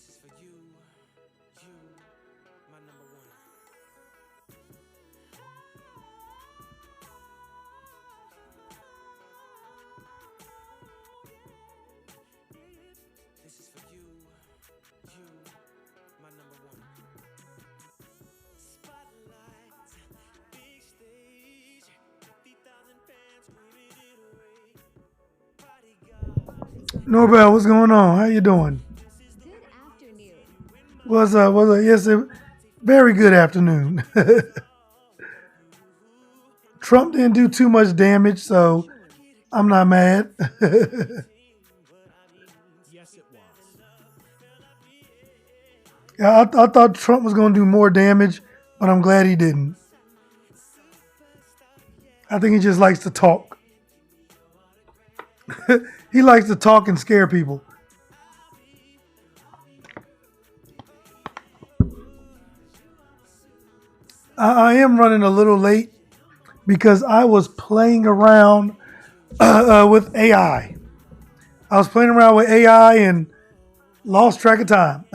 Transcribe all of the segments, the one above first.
is for you, my number one. This is for you, my number one. Spotlight, big stage, 50,000 fans screaming it away. Bodyguard. Norbert, what's going on? How you doing? Good afternoon. What's up? What's up? Yes, very good afternoon. Trump didn't do too much damage, so I'm not mad. Yes, it was. Yeah, I thought Trump was going to do more damage, but I'm glad he didn't. I think he just likes to talk. He likes to talk and scare people. I am running a little late because I was playing around with AI. I was playing around with AI and lost track of time.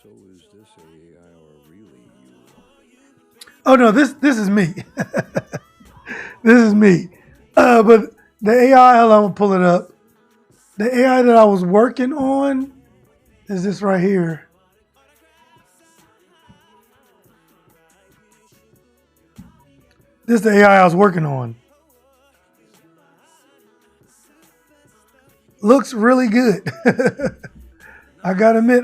So is this AI or really you? Oh no, this is me. This is me. But the AI, hold on, I'm gonna pull it up. The AI that I was working on is this right here. This is the AI I was working on. Looks really good. I gotta admit,